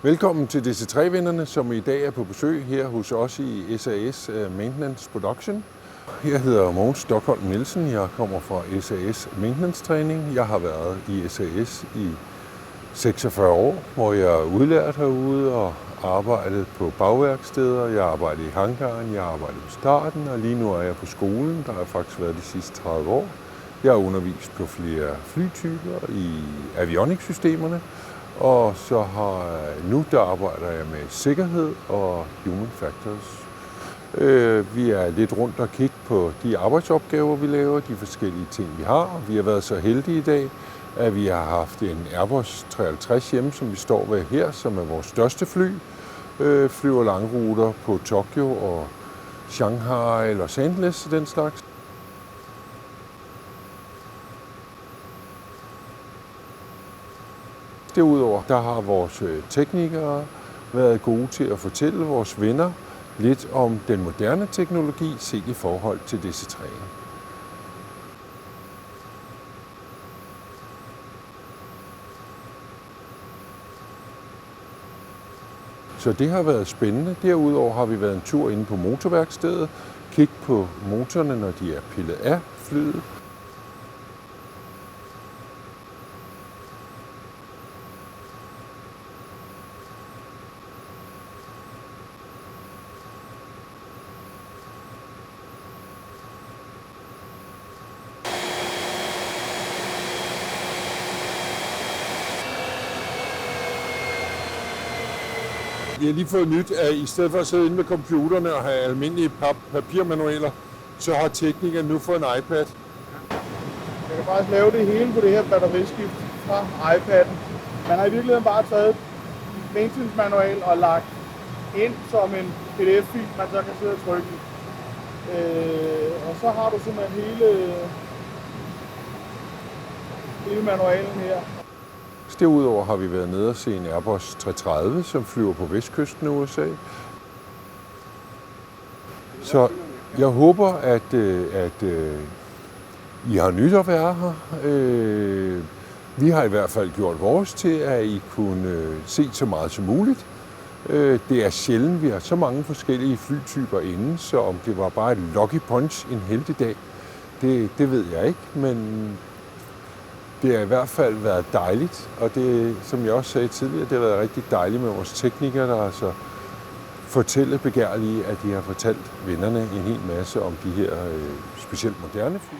Velkommen til DC3-vennerne, som i dag er på besøg her hos os i SAS Maintenance Production. Jeg hedder Mogens Stockholm Nielsen. Jeg kommer fra SAS Maintenance Træning. Jeg har været i SAS i 46 år, hvor jeg er udlært herude og arbejdet på bagværksteder. Jeg har arbejdet i hangaren, jeg har arbejdet på starten, og lige nu er jeg på skolen. Der har jeg faktisk været de sidste 30 år. Jeg har undervist på flere flytyper i avionics-systemerne. Og så der arbejder jeg med sikkerhed og human factors. Vi er lidt rundt og kigge på de arbejdsopgaver, vi laver, de forskellige ting, vi har. Vi har været så heldige i dag, at vi har haft en Airbus 350 hjemme, som vi står ved her, som er vores største fly. Flyver langruter på Tokyo og Shanghai, Los Angeles og den slags. Derudover der har vores teknikere været gode til at fortælle vores venner lidt om den moderne teknologi set i forhold til DC3. Så det har været spændende. Derudover har vi været en tur inde på motorværkstedet, kigge på motorerne, når de er pillet af flyet. Jeg har lige fået nyt, at i stedet for at sidde inde ved computerne og have almindelige papirmanualer, så har teknikeren nu fået en iPad. Jeg kan faktisk lave det hele på det her batteriskift fra iPad'en. Man har i virkeligheden bare taget maintenance manual og lagt ind som en PDF-fil, man så kan sidde og trykke i. Og så har du simpelthen hele manualen her. Derudover har vi været nede og se en Airbus 330, som flyver på vestkysten af USA. Så jeg håber, at I har nyt at være her. Vi har i hvert fald gjort vores til, at I kunne se så meget som muligt. Det er sjældent, vi har så mange forskellige flytyper inde, så om det var bare et lucky punch en heldig dag, det ved jeg ikke, men det har i hvert fald været dejligt, og det, som jeg også sagde tidligere, det har været rigtig dejligt med vores teknikere, der altså fortællebegærlige, at de har fortalt vennerne en hel masse om de her specielt moderne fly.